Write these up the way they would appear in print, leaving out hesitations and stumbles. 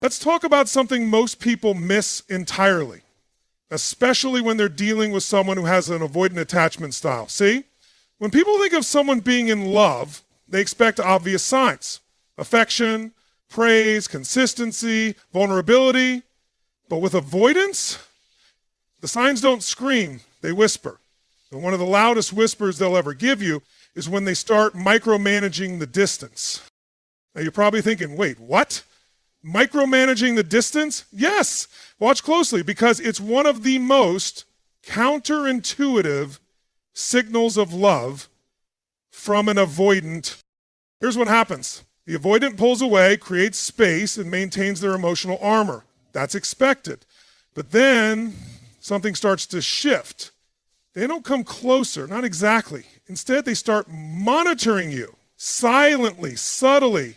Let's talk about something most people miss entirely, especially when they're dealing with someone who has an avoidant attachment style. See, when people think of someone being in love, they expect obvious signs: affection, praise, consistency, vulnerability. But with avoidance, the signs don't scream, they whisper. And one of the loudest whispers they'll ever give you is when they start micromanaging the distance. Now you're probably thinking, wait, what? Micromanaging the distance? Yes. Watch closely, because it's one of the most counterintuitive signals of love from an avoidant. Here's what happens. The avoidant pulls away, creates space, and maintains their emotional armor. That's expected. But then something starts to shift. They don't come closer, not exactly. Instead, they start monitoring you silently, subtly,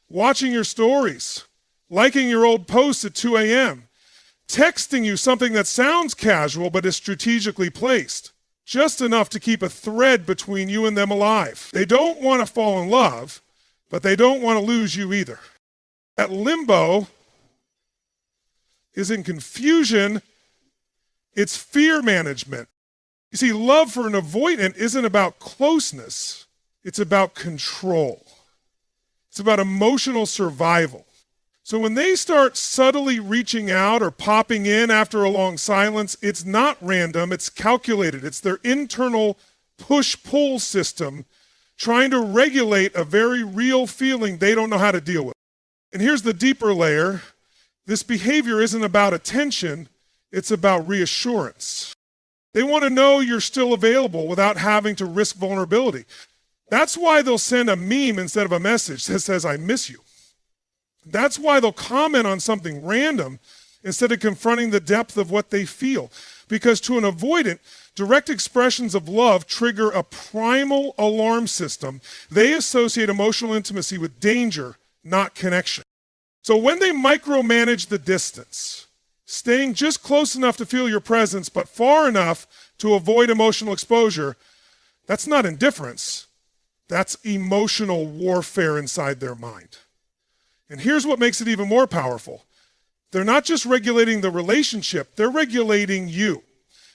watching your stories, liking your old posts at 2 a.m., texting you something that sounds casual but is strategically placed, just enough to keep a thread between you and them alive. They don't want to fall in love, but they don't want to lose you either. That limbo is in confusion. It's fear management. You see, love for an avoidant isn't about closeness. It's about control. It's about emotional survival. So when they start subtly reaching out or popping in after a long silence, it's not random, it's calculated. It's their internal push-pull system trying to regulate a very real feeling they don't know how to deal with. And here's the deeper layer. This behavior isn't about attention, it's about reassurance. They want to know you're still available without having to risk vulnerability. That's why they'll send a meme instead of a message that says, "I miss you." That's why they'll comment on something random instead of confronting the depth of what they feel. Because to an avoidant, direct expressions of love trigger a primal alarm system. They associate emotional intimacy with danger, not connection. So when they micromanage the distance, staying just close enough to feel your presence, but far enough to avoid emotional exposure, that's not indifference. That's emotional warfare inside their mind. And here's what makes it even more powerful. They're not just regulating the relationship, they're regulating you.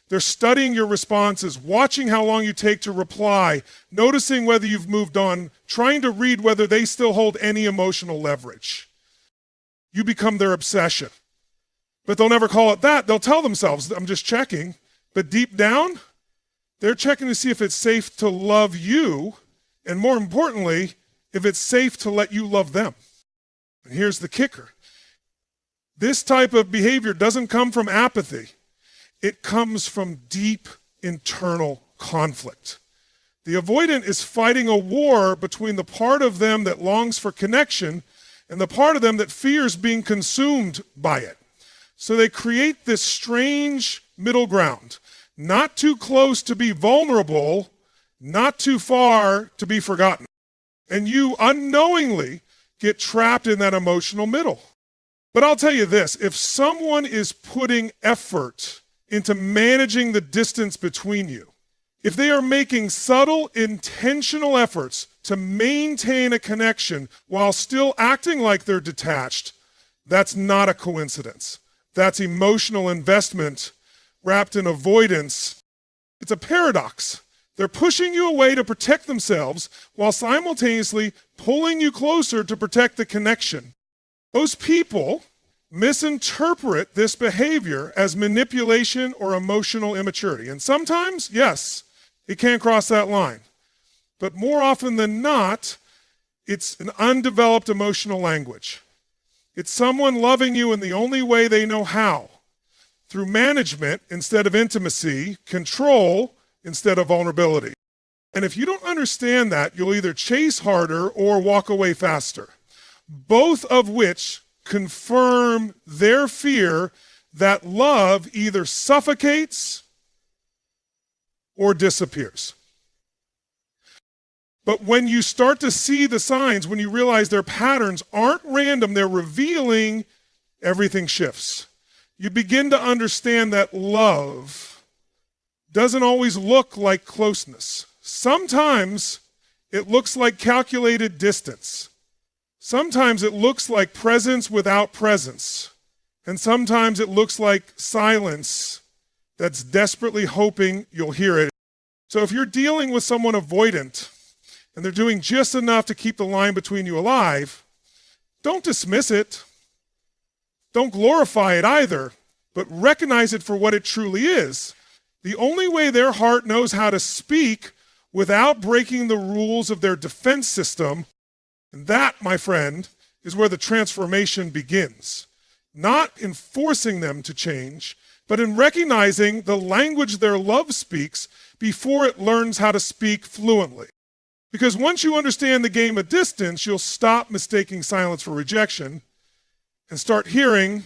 They're studying your responses, watching how long you take to reply, noticing whether you've moved on, trying to read whether they still hold any emotional leverage. You become their obsession. But they'll never call it that. They'll tell themselves, "I'm just checking." But deep down, they're checking to see if it's safe to love you, and more importantly, if it's safe to let you love them. And here's the kicker. This type of behavior doesn't come from apathy. It comes from deep internal conflict. The avoidant is fighting a war between the part of them that longs for connection and the part of them that fears being consumed by it. So they create this strange middle ground, not too close to be vulnerable, not too far to be forgotten. And you unknowingly get trapped in that emotional middle. But I'll tell you this, if someone is putting effort into managing the distance between you, if they are making subtle, intentional efforts to maintain a connection while still acting like they're detached, that's not a coincidence. That's emotional investment wrapped in avoidance. It's a paradox. They're pushing you away to protect themselves while simultaneously pulling you closer to protect the connection. Most people misinterpret this behavior as manipulation or emotional immaturity. And sometimes, yes, it can cross that line. But more often than not, it's an undeveloped emotional language. It's someone loving you in the only way they know how, through management instead of intimacy, control instead of vulnerability. And if you don't understand that, you'll either chase harder or walk away faster, both of which confirm their fear that love either suffocates or disappears. But when you start to see the signs, when you realize their patterns aren't random, they're revealing, everything shifts. You begin to understand that love doesn't always look like closeness. Sometimes it looks like calculated distance. Sometimes it looks like presence without presence. And sometimes it looks like silence that's desperately hoping you'll hear it. So if you're dealing with someone avoidant and they're doing just enough to keep the line between you alive, don't dismiss it. Don't glorify it either, but recognize it for what it truly is. The only way their heart knows how to speak without breaking the rules of their defense system, and that, my friend, is where the transformation begins. Not in forcing them to change, but in recognizing the language their love speaks before it learns how to speak fluently. Because once you understand the game of distance, you'll stop mistaking silence for rejection and start hearing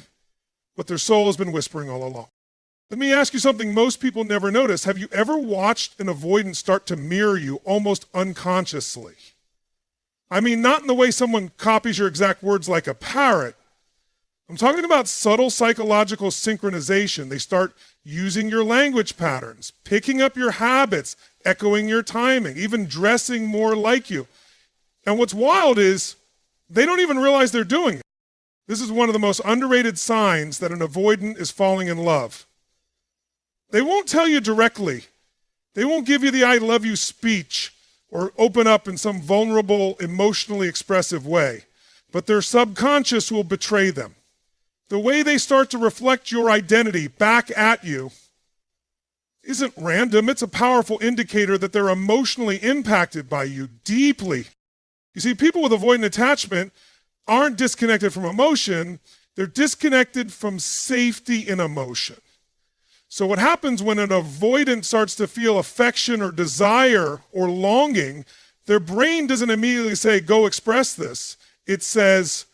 what their soul has been whispering all along. Let me ask you something most people never notice. Have you ever watched an avoidant start to mirror you almost unconsciously? I mean, not in the way someone copies your exact words like a parrot. I'm talking about subtle psychological synchronization. They start using your language patterns, picking up your habits, echoing your timing, even dressing more like you. And what's wild is they don't even realize they're doing it. This is one of the most underrated signs that an avoidant is falling in love. They won't tell you directly. They won't give you the I love you speech or open up in some vulnerable, emotionally expressive way. But their subconscious will betray them. The way they start to reflect your identity back at you isn't random. It's a powerful indicator that they're emotionally impacted by you deeply. You see, people with avoidant attachment aren't disconnected from emotion. They're disconnected from safety in emotion. So what happens when an avoidant starts to feel affection or desire or longing, their brain doesn't immediately say, go express this. It says,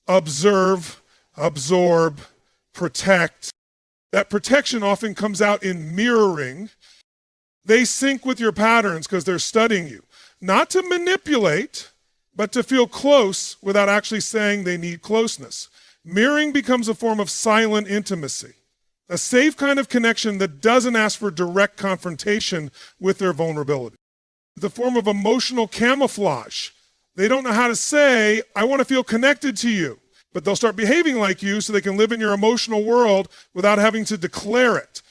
observe, absorb, protect. That protection often comes out in mirroring. They sync with your patterns because they're studying you. Not to manipulate, but to feel close without actually saying they need closeness. Mirroring becomes a form of silent intimacy, a safe kind of connection that doesn't ask for direct confrontation with their vulnerability. The form of emotional camouflage. They don't know how to say, I want to feel connected to you. But they'll start behaving like you so they can live in your emotional world without having to declare it.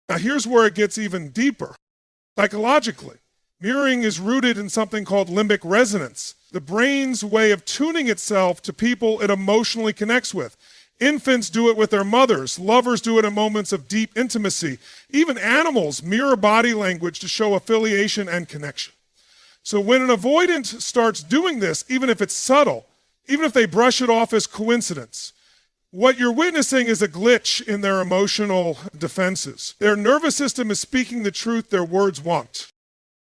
Now here's where it gets even deeper. Psychologically, mirroring is rooted in something called limbic resonance, the brain's way of tuning itself to people it emotionally connects with. Infants do it with their mothers. Lovers do it in moments of deep intimacy. Even animals mirror body language to show affiliation and connection. So when an avoidant starts doing this, even if it's subtle, even if they brush it off as coincidence, what you're witnessing is a glitch in their emotional defenses. Their nervous system is speaking the truth their words won't.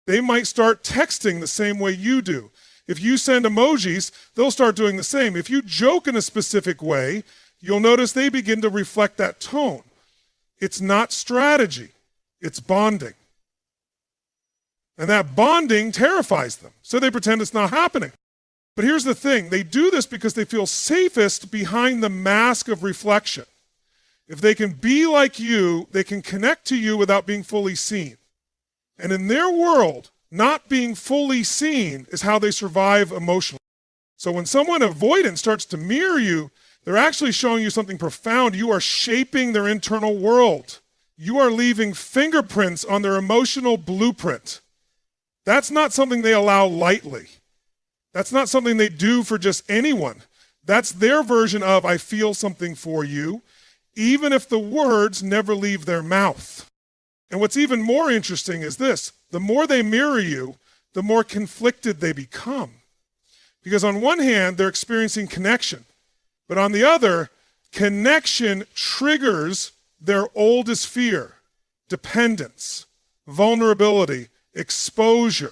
They might start texting the same way you do. If you send emojis, they'll start doing the same. If you joke in a specific way, you'll notice they begin to reflect that tone. It's not strategy, it's bonding. And that bonding terrifies them, so they pretend it's not happening. But here's the thing, they do this because they feel safest behind the mask of reflection. If they can be like you, they can connect to you without being fully seen. And in their world, not being fully seen is how they survive emotionally. So when someone avoidant starts to mirror you, they're actually showing you something profound. You are shaping their internal world. You are leaving fingerprints on their emotional blueprint. That's not something they allow lightly. That's not something they do for just anyone. That's their version of, I feel something for you, even if the words never leave their mouth. And what's even more interesting is this. The more they mirror you, the more conflicted they become. Because on one hand, they're experiencing connection. But on the other, connection triggers their oldest fear, dependence, vulnerability, exposure.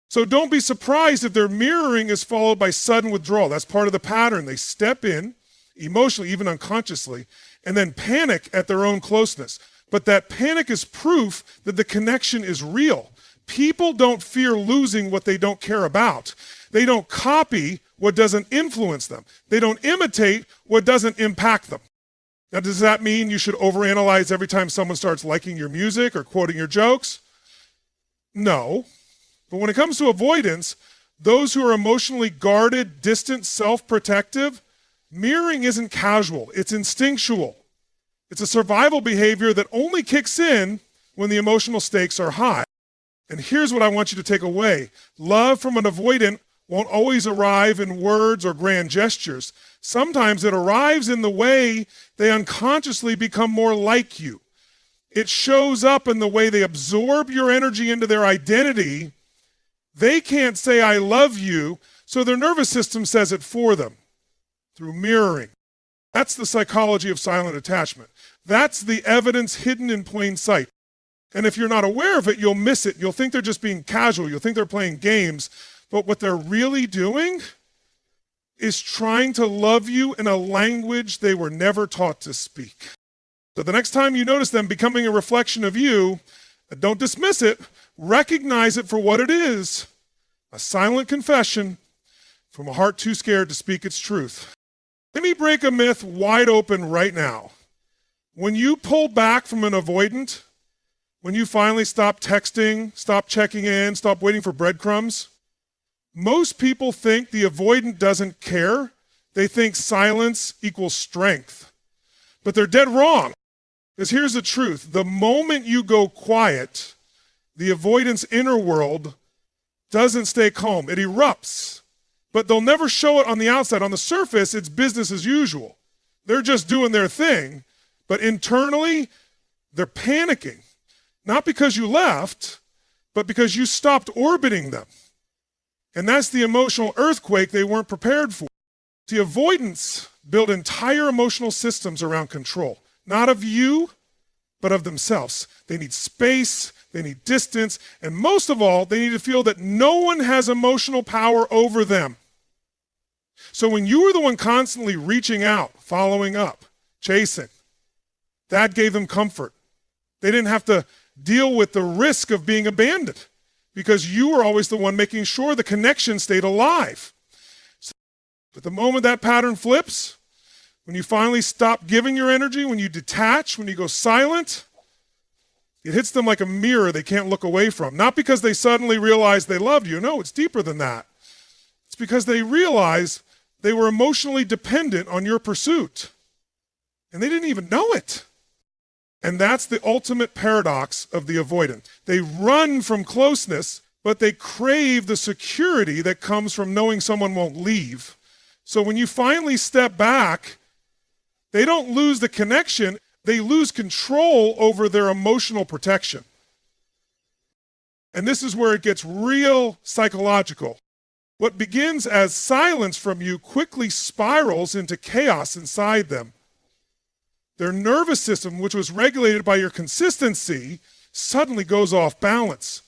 So don't be surprised if their mirroring is followed by sudden withdrawal. That's part of the pattern. They step in, emotionally, even unconsciously, and then panic at their own closeness. But that panic is proof that the connection is real. People don't fear losing what they don't care about. They don't copy what doesn't influence them. They don't imitate what doesn't impact them. Now, does that mean you should overanalyze every time someone starts liking your music or quoting your jokes? No. But when it comes to avoidance, Those who are emotionally guarded, distant, self-protective, mirroring isn't casual, it's instinctual. It's a survival behavior that only kicks in when the emotional stakes are high. And here's what I want you to take away. Love from an avoidant won't always arrive in words or grand gestures. Sometimes it arrives in the way they unconsciously become more like you. It shows up in the way they absorb your energy into their identity. They can't say, I love you, so their nervous system says it for them through mirroring. That's the psychology of silent attachment. That's the evidence hidden in plain sight. And if you're not aware of it, you'll miss it. You'll think they're just being casual. You'll think they're playing games. But what they're really doing is trying to love you in a language they were never taught to speak. So the next time you notice them becoming a reflection of you, don't dismiss it. Recognize it for what it is, a silent confession from a heart too scared to speak its truth. Let me break a myth wide open right now. When you pull back from an avoidant, when you finally stop texting, stop checking in, stop waiting for breadcrumbs, most people think the avoidant doesn't care. They think silence equals strength. But they're dead wrong. Because here's the truth. The moment you go quiet, the avoidant's inner world doesn't stay calm. It erupts. But they'll never show it on the outside. On the surface, it's business as usual. They're just doing their thing. But internally, they're panicking. Not because you left, but because you stopped orbiting them. And that's the emotional earthquake they weren't prepared for. The avoidants build entire emotional systems around control. Not of you, but of themselves. They need space, they need distance, and most of all, they need to feel that no one has emotional power over them. So when you were the one constantly reaching out, following up, chasing, that gave them comfort. They didn't have to deal with the risk of being abandoned because you were always the one making sure the connection stayed alive. But the moment that pattern flips, when you finally stop giving your energy, when you detach, when you go silent, it hits them like a mirror they can't look away from. Not because they suddenly realize they loved you. No, it's deeper than that. It's because they realize they were emotionally dependent on your pursuit. And they didn't even know it. And that's the ultimate paradox of the avoidant. They run from closeness, but they crave the security that comes from knowing someone won't leave. So when you finally step back, they don't lose the connection, they lose control over their emotional protection. And this is where it gets real psychological. What begins as silence from you quickly spirals into chaos inside them. Their nervous system, which was regulated by your consistency, suddenly goes off balance.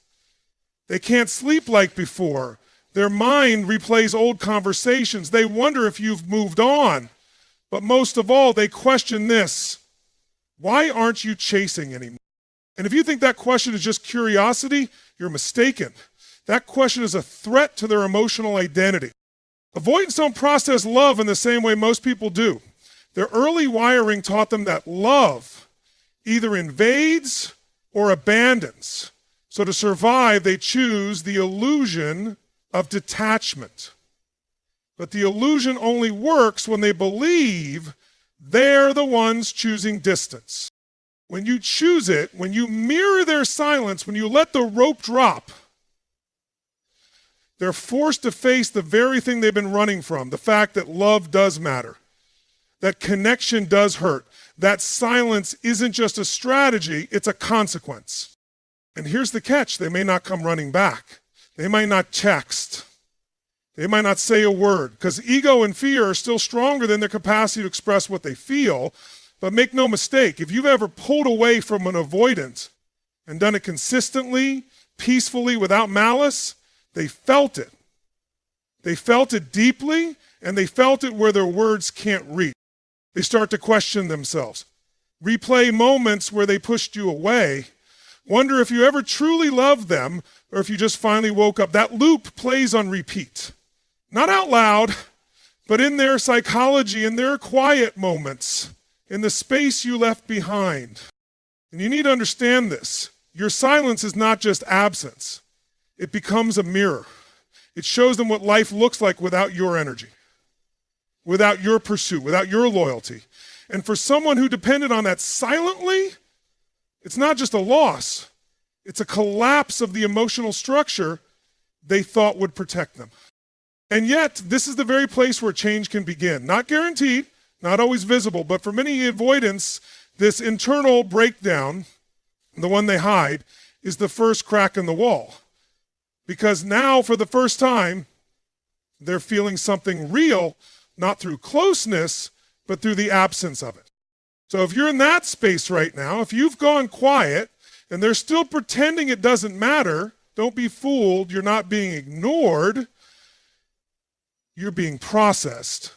They can't sleep like before. Their mind replays old conversations. They wonder if you've moved on. But most of all, they question this: why aren't you chasing anymore? And if you think that question is just curiosity, you're mistaken. That question is a threat to their emotional identity. Avoidants don't process love in the same way most people do. Their early wiring taught them that love either invades or abandons. So to survive, they choose the illusion of detachment. But the illusion only works when they believe they're the ones choosing distance. When you choose it, when you mirror their silence, when you let the rope drop, they're forced to face the very thing they've been running from, the fact that love does matter, that connection does hurt, that silence isn't just a strategy, it's a consequence. And here's the catch: they may not come running back. They might not text. They might not say a word, because ego and fear are still stronger than their capacity to express what they feel. But make no mistake, if you've ever pulled away from an avoidant and done it consistently, peacefully, without malice, they felt it. They felt it deeply, and they felt it where their words can't reach. They start to question themselves, replay moments where they pushed you away, wonder if you ever truly loved them or if you just finally woke up. That loop plays on repeat. Not out loud, but in their psychology, in their quiet moments, in the space you left behind. And you need to understand this. Your silence is not just absence. It becomes a mirror. It shows them what life looks like without your energy, without your pursuit, without your loyalty. And for someone who depended on that silently, it's not just a loss, it's a collapse of the emotional structure they thought would protect them. And yet, this is the very place where change can begin. Not guaranteed, not always visible, but for many avoidants, this internal breakdown, the one they hide, is the first crack in the wall. Because now, for the first time, they're feeling something real, not through closeness, but through the absence of it. So if you're in that space right now, if you've gone quiet and they're still pretending it doesn't matter, don't be fooled, you're not being ignored, you're being processed.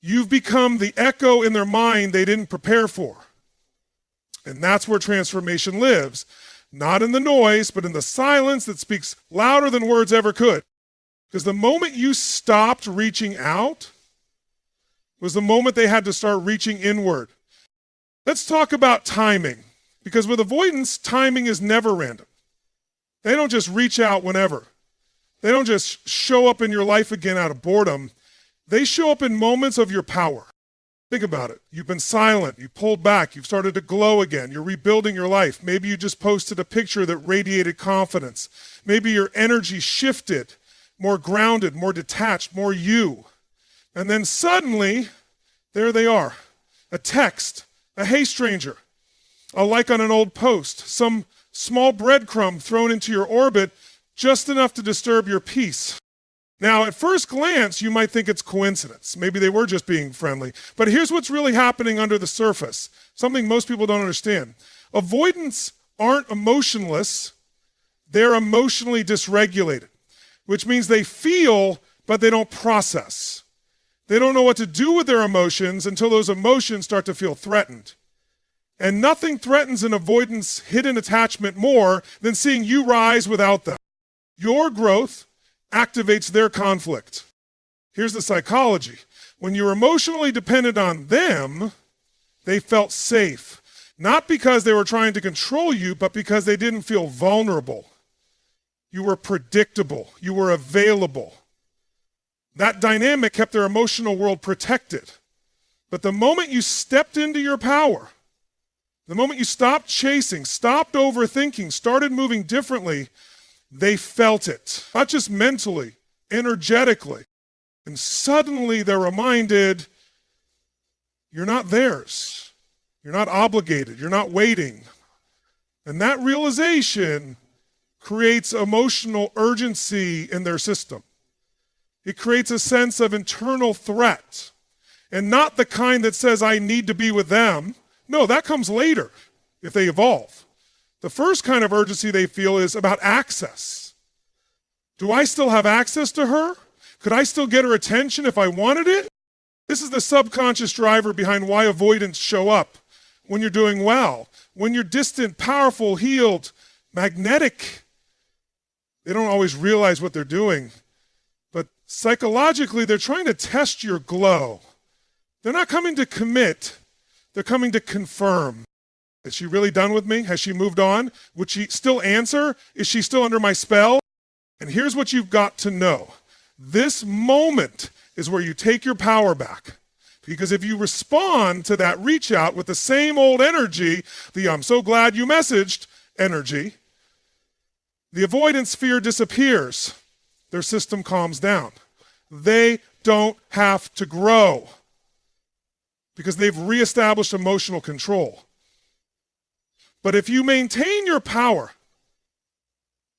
You've become the echo in their mind they didn't prepare for. And that's where transformation lives. Not in the noise, but in the silence that speaks louder than words ever could. Because the moment you stopped reaching out was the moment they had to start reaching inward. Let's talk about timing. Because with avoidance, timing is never random. They don't just reach out whenever. They don't just show up in your life again out of boredom. They show up in moments of your power. Think about it. You've been silent. You pulled back. You've started to glow again. You're rebuilding your life. Maybe you just posted a picture that radiated confidence. Maybe your energy shifted, more grounded, more detached, more you. And then suddenly, there they are. A text, a hey stranger, a like on an old post, some small breadcrumb thrown into your orbit, just enough to disturb your peace. Now, at first glance, you might think it's coincidence. Maybe they were just being friendly. But here's what's really happening under the surface, something most people don't understand. Avoidants aren't emotionless. They're emotionally dysregulated, which means they feel, but they don't process. They don't know what to do with their emotions until those emotions start to feel threatened. And nothing threatens an avoidance hidden attachment more than seeing you rise without them. Your growth activates their conflict. Here's the psychology. When you're emotionally dependent on them, they felt safe. Not because they were trying to control you, but because they didn't feel vulnerable. You were predictable. You were available. That dynamic kept their emotional world protected. But the moment you stepped into your power, the moment you stopped chasing, stopped overthinking, started moving differently, they felt it, not just mentally, energetically. And suddenly they're reminded, you're not theirs. You're not obligated. You're not waiting. And that realization creates emotional urgency in their system. It creates a sense of internal threat. And not the kind that says, I need to be with them. No, that comes later if they evolve. The first kind of urgency they feel is about access. Do I still have access to her? Could I still get her attention if I wanted it? This is the subconscious driver behind why avoidants show up when you're doing well. When you're distant, powerful, healed, magnetic, they don't always realize what they're doing. But psychologically, they're trying to test your glow. They're not coming to commit. They're coming to confirm. Is she really done with me? Has she moved on? Would she still answer? Is she still under my spell? And here's what you've got to know. This moment is where you take your power back. Because if you respond to that reach out with the same old energy, the I'm so glad you messaged energy, the avoidance fear disappears. Their system calms down. They don't have to grow because they've reestablished emotional control. But if you maintain your power,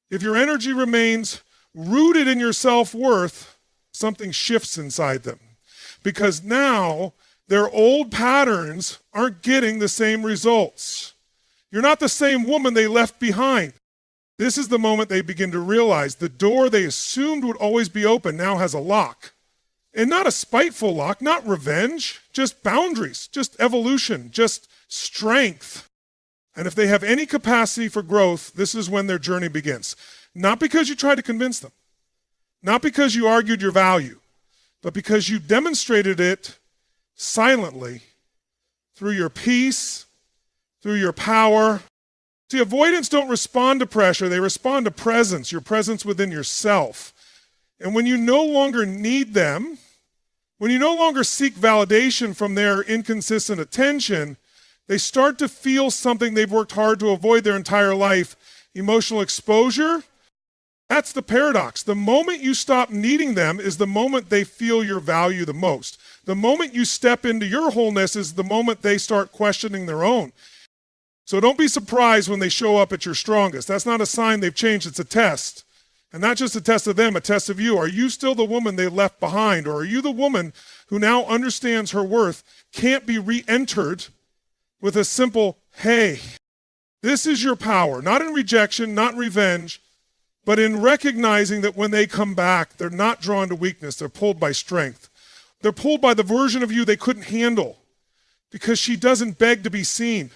if your energy remains rooted in your self-worth, something shifts inside them. Because now their old patterns aren't getting the same results. You're not the same woman they left behind. This is the moment they begin to realize the door they assumed would always be open now has a lock. And not a spiteful lock, not revenge, just boundaries, just evolution, just strength. And if they have any capacity for growth, this is when their journey begins. Not because you tried to convince them, not because you argued your value, but because you demonstrated it silently through your peace, through your power. See, avoidants don't respond to pressure, they respond to presence, your presence within yourself. And when you no longer need them, when you no longer seek validation from their inconsistent attention, they start to feel something they've worked hard to avoid their entire life, emotional exposure. That's the paradox. The moment you stop needing them is the moment they feel your value the most. The moment you step into your wholeness is the moment they start questioning their own. So don't be surprised when they show up at your strongest. That's not a sign they've changed, it's a test. And not just a test of them, a test of you. Are you still the woman they left behind? Or are you the woman who now understands her worth, can't be re-entered with a simple, hey, this is your power, not in rejection, not in revenge, but in recognizing that when they come back, they're not drawn to weakness, they're pulled by strength. They're pulled by the version of you they couldn't handle because she doesn't beg to be seen.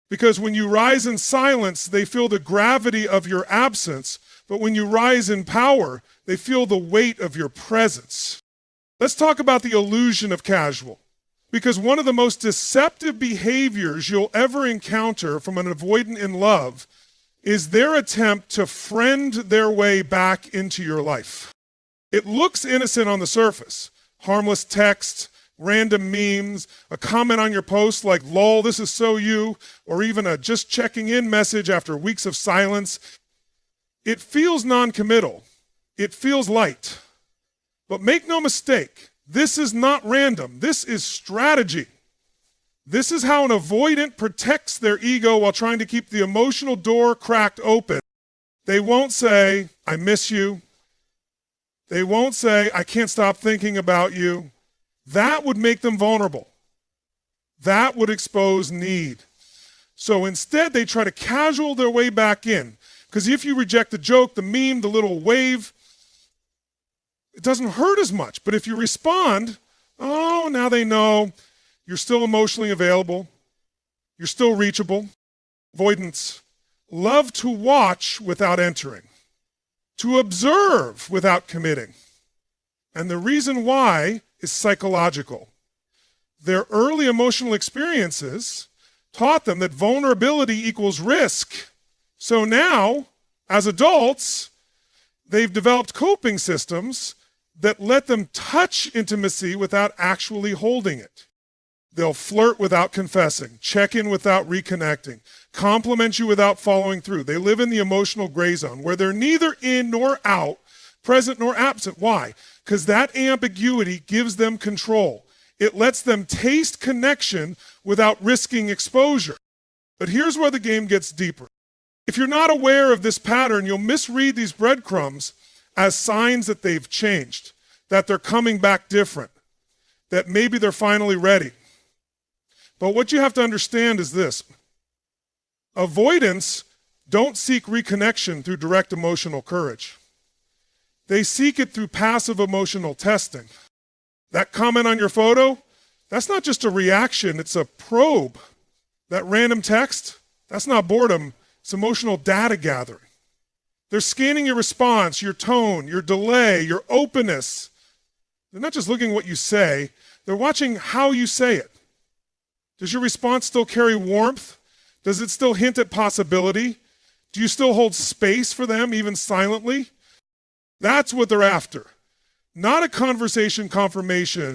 Because when you rise in silence, they feel the gravity of your absence, but when you rise in power, they feel the weight of your presence. Let's talk about the illusion of casual. Because one of the most deceptive behaviors you'll ever encounter from an avoidant in love is their attempt to friend their way back into your life. It looks innocent on the surface. Harmless text, random memes, a comment on your post like, lol, this is so you, or even a just checking in message after weeks of silence. It feels non-committal. It feels light. But make no mistake, this is not random. This is strategy. This is how an avoidant protects their ego while trying to keep the emotional door cracked open. They won't say, I miss you. They won't say, I can't stop thinking about you. That would make them vulnerable. That would expose need. So instead, they try to casual their way back in. Because if you reject the joke, the meme, the little wave, it doesn't hurt as much. But if you respond, oh, now they know you're still emotionally available. You're still reachable. Avoidants love to watch without entering, to observe without committing. And the reason why is psychological. Their early emotional experiences taught them that vulnerability equals risk. So now, as adults, they've developed coping systems that let them touch intimacy without actually holding it. They'll flirt without confessing, check in without reconnecting, compliment you without following through. They live in the emotional gray zone where they're neither in nor out, present nor absent. Why? Because that ambiguity gives them control. It lets them taste connection without risking exposure. But here's where the game gets deeper. If you're not aware of this pattern, you'll misread these breadcrumbs as signs that they've changed, that they're coming back different, that maybe they're finally ready. But what you have to understand is this. Avoidants don't seek reconnection through direct emotional courage. They seek it through passive emotional testing. That comment on your photo, that's not just a reaction, it's a probe. That random text, that's not boredom, it's emotional data gathering. They're scanning your response, your tone, your delay, your openness. They're not just looking at what you say, they're watching how you say it. Does your response still carry warmth? Does it still hint at possibility? Do you still hold space for them, even silently? That's what they're after, not a conversation confirmation.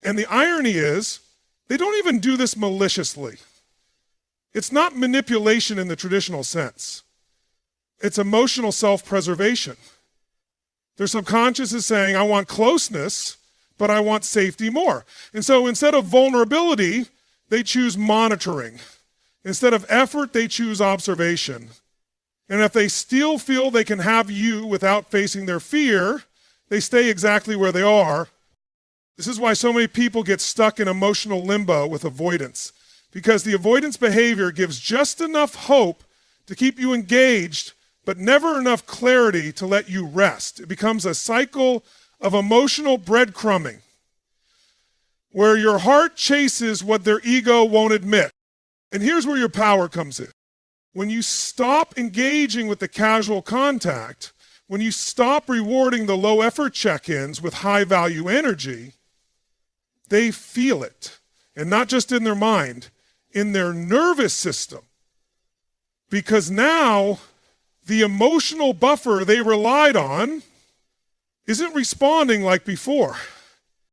And the irony is, they don't even do this maliciously. It's not manipulation in the traditional sense. It's emotional self-preservation. Their subconscious is saying, I want closeness, but I want safety more. And so instead of vulnerability, they choose monitoring. Instead of effort, they choose observation. And if they still feel they can have you without facing their fear, they stay exactly where they are. This is why so many people get stuck in emotional limbo with avoidance, because the avoidance behavior gives just enough hope to keep you engaged, but never enough clarity to let you rest. It becomes a cycle of emotional breadcrumbing, where your heart chases what their ego won't admit. And here's where your power comes in. When you stop engaging with the casual contact, when you stop rewarding the low effort check-ins with high value energy, they feel it. And not just in their mind, in their nervous system. Because now the emotional buffer they relied on isn't responding like before.